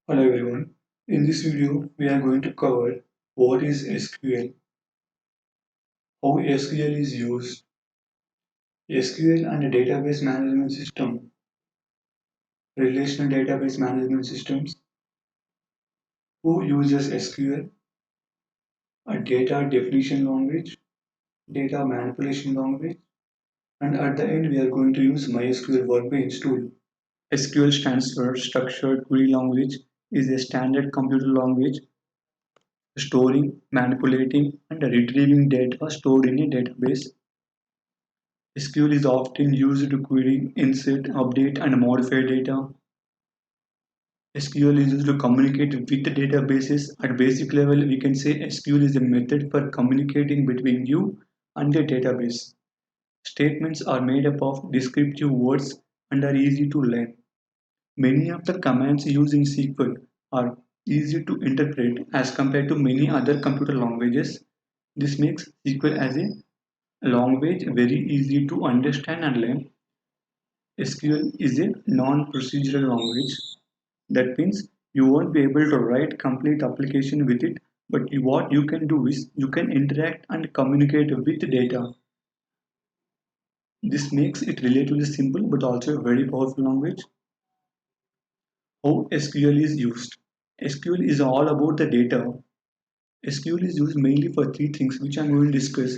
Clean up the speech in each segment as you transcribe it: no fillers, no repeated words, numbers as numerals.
Hello everyone. In this video, we are going to cover what is SQL, how SQL is used, SQL and a database management system, relational database management systems, who uses SQL, a data definition language, data manipulation language, and at the end we are going to use MySQL Workbench tool. SQL stands for Structured Query Language, is a standard computer language storing, manipulating, and retrieving data stored in a database. SQL is often used to query, insert, update, and modify data. SQL is used to communicate with databases. At basic level, we can say SQL is a method for communicating between you and a database. Statements are made up of descriptive words and are easy to learn. Many of the commands used in SQL are easy to interpret as compared to many other computer languages. This makes SQL as a language very easy to understand and learn. SQL is a non-procedural language. That means you won't be able to write complete application with it, but what you can do is you can interact and communicate with data. This makes it relatively simple but also a very powerful language. How SQL is used? SQL is all about the data. SQL is used mainly for three things which I'm going to discuss.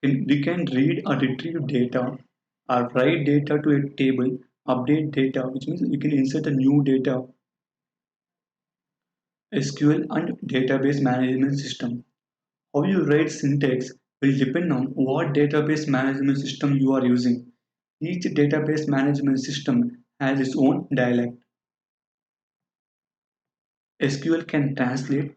We can read or retrieve data or write data to a table, update data, which means we can insert a new data. SQL and database management system. How you write syntax will depend on what database management system you are using. Each database management system has its own dialect. SQL can translate.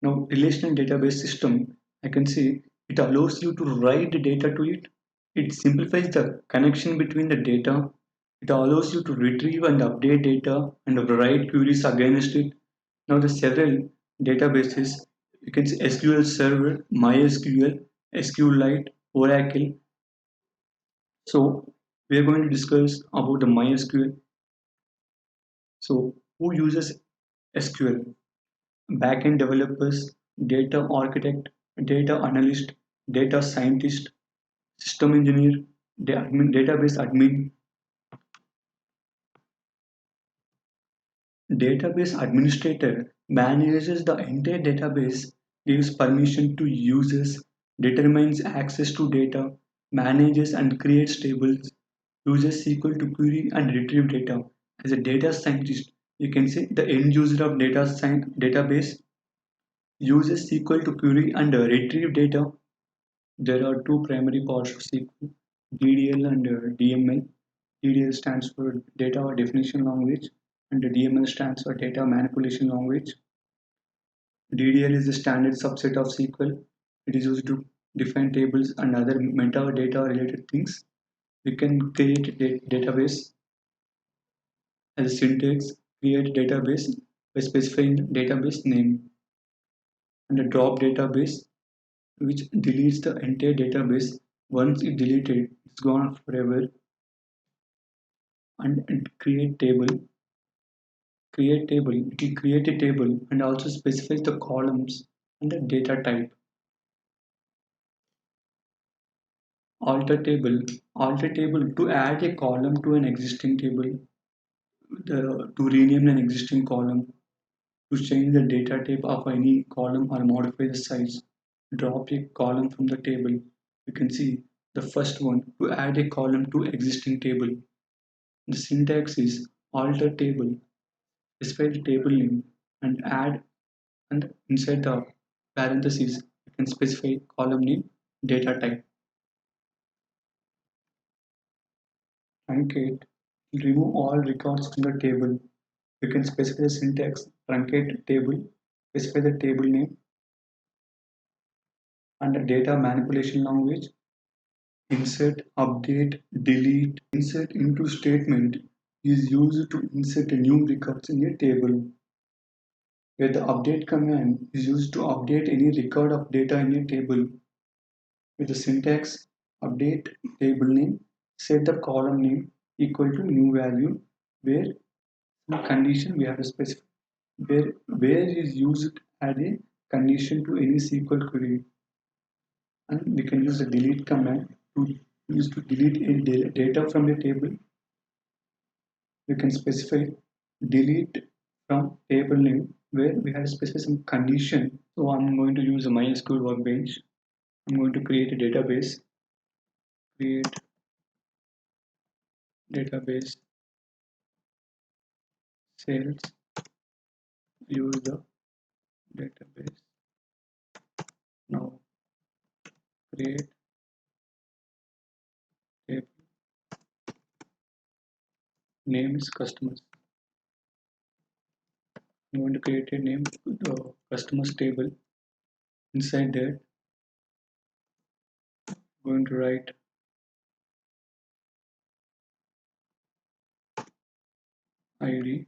Now, relational database system, I can say it allows you to write the data to it. It simplifies the connection between the data. It allows you to retrieve and update data and write queries against it. Now the several databases, you can see SQL Server, MySQL, SQLite, Oracle. So we are going to discuss about the MySQL. So who uses SQL? Backend developers, data architect, data analyst, data scientist, system engineer, database admin. Database administrator manages the entire database, gives permission to users, determines access to data, manages and creates tables, uses SQL to query and retrieve data. As a data scientist, you can say the end user of database uses SQL to query and retrieve data. There are two primary parts of SQL, DDL and DML. DDL stands for Data Definition Language and DML stands for Data Manipulation Language. DDL is the standard subset of SQL. It is used to define tables and other metadata related things. We can create a database as a syntax, create database by specifying database name and a drop database which deletes the entire database. Once it deleted, it's gone forever. And create table, it will create a table and also specifies the columns and the data type. Alter table to add a column to an existing table, to rename an existing column, to change the data type of any column or modify the size, drop a column from the table. You can see the first one, to add a column to existing table. The syntax is alter table, specify the table name and add, and inside the parentheses you can specify column name, data type. Truncate will remove all records from the table. You can specify the syntax, truncate table, specify the table name, and the data manipulation language, insert, update, delete. Insert into statement is used to insert new records in a table, where the update command is used to update any record of data in a table. With the syntax, update table name, set the column name equal to new value, where condition we have to specify where is used as a condition to any SQL query, and we can use the delete command to delete a data from the table. We can specify delete from table name where we have to specify some condition. So I'm going to use a MySQL workbench. I'm going to create a database. Create database sales. Use the database. Now create table. Name is customers. I'm going to create a name to the customers table. Inside that, I'm going to write ID,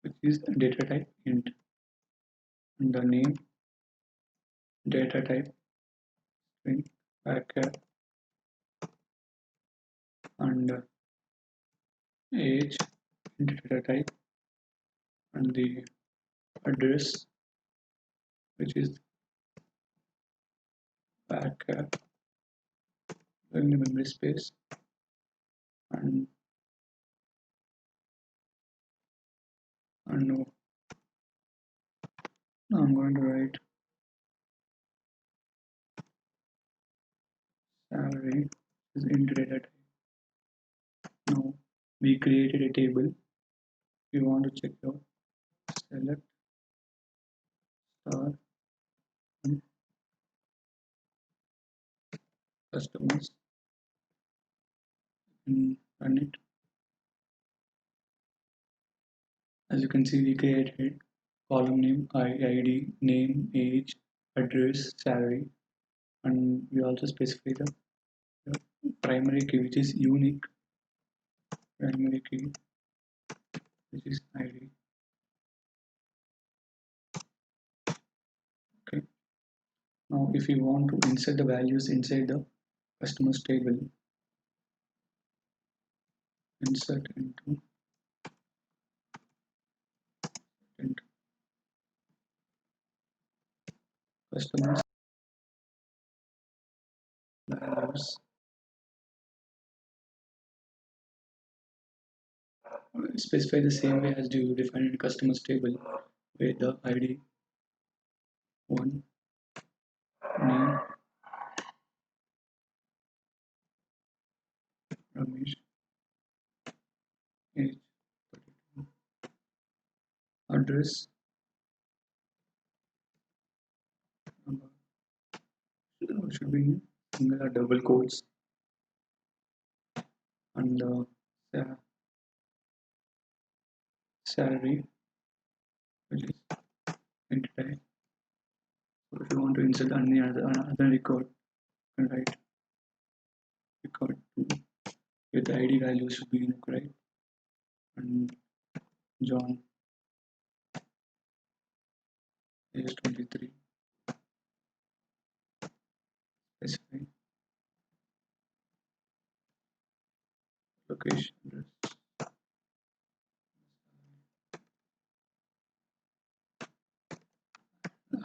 which is data type int, and the name data type string varchar, and age data type, and the address, which is varchar in the memory space, and no, now I'm going to write salary is int data type. Now we created a table. We want to check out select star and customers and run it. As you can see, we created column name, ID, name, age, address, salary, and we also specify the primary key, which is unique primary key, which is ID. Okay. Now, if you want to insert the values inside the customers table, insert into customers values. Specify the same way as you define in customers table, where the ID one name Ramesh age 32 address number should be in single or double quotes, and the salary, which is int type. So if you want to insert any other record, you can write record 2 with the ID value should be right, and John age 23. Specify location address.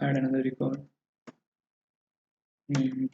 Add another record name.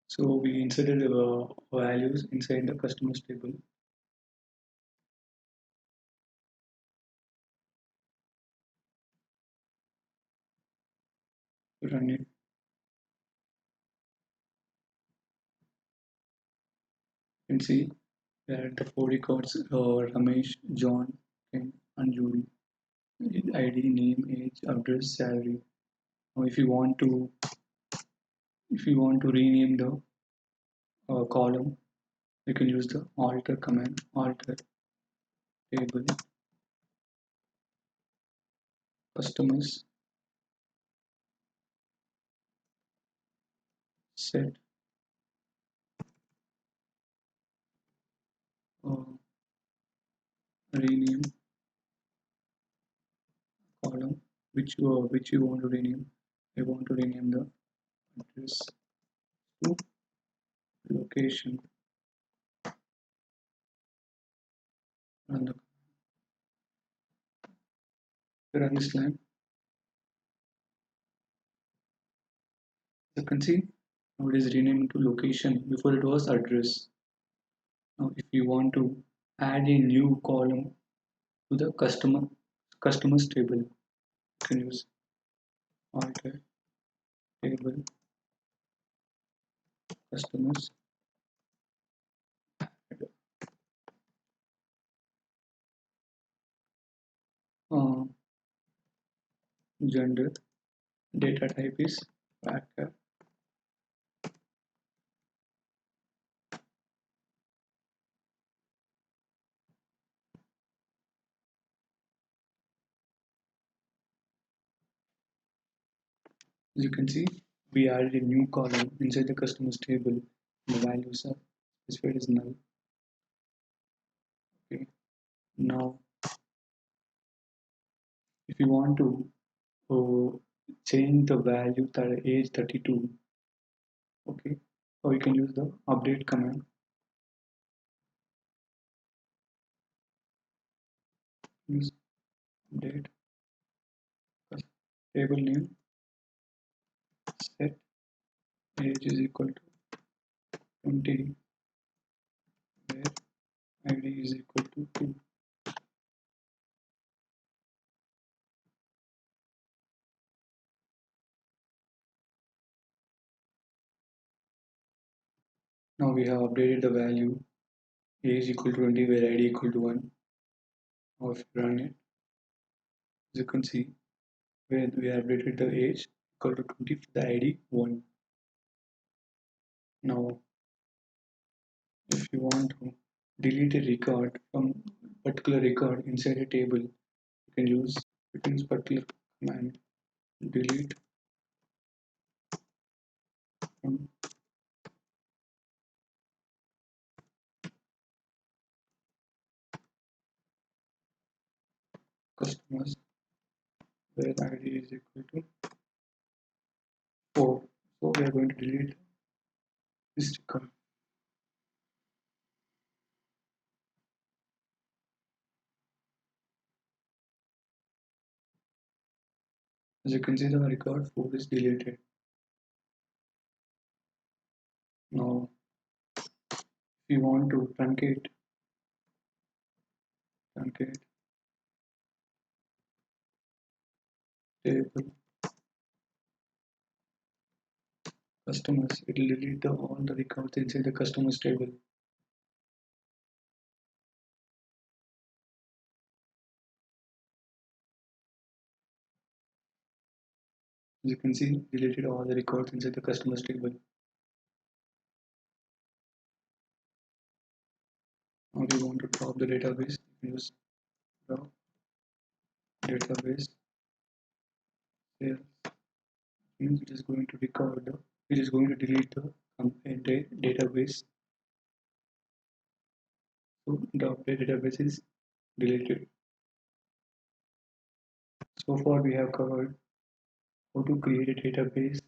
So we inserted the values inside the customers table. Run it. You can see We add the four records: Ramesh, John, Ken, and Judy. ID, name, age, address, salary. Now, if you want to rename the column, you can use the alter command, alter table, customers, set, uh, rename column, which you want to rename. I want to rename the address to location, and run this line. You can see now it is renamed to location. Before it was address. Now, if you want to add a new column to the customers table, you can use alter table customers, uh, gender, data type is varchar. As you can see, we added a new column inside the customers table. The values are specified as null. Okay. Now, if you want to change the value that age 32, okay, or you can use the update command. Use update table name set age is equal to 20 where id is equal to 2. Now we have updated the value age equal to 20 where id equal to 1. Now if you run it, as you can see, where we have updated the age equal to 20 for the id 1. Now if you want to delete a record from particular record inside a table, you can use particular command delete from customers where id is equal to 4. So we are going to delete this record. As you can see, the record 4 is deleted. Now if you want to truncate table customers, it will delete all the records inside the customers table. As you can see, deleted all the records inside the customers table. Now if you want to drop the database, use drop database sales. Means it is going to it is going to delete the database. So the database is deleted. So far we have covered how to create a database,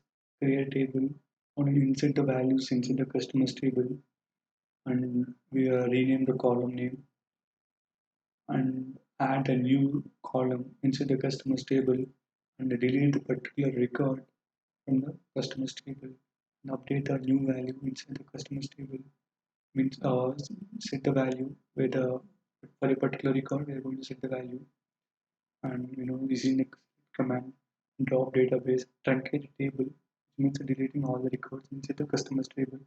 create a table, how to insert the values inside the customers table, and we rename the column name and add a new column inside the customers table and delete the particular record from the customers table and update the new value inside the customers table. Means set the value where the for a particular record we are going to set the value, and using the command drop database truncate table, which means deleting all the records inside the customers table.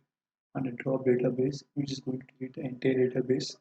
and a drop database which is going to create the entire database.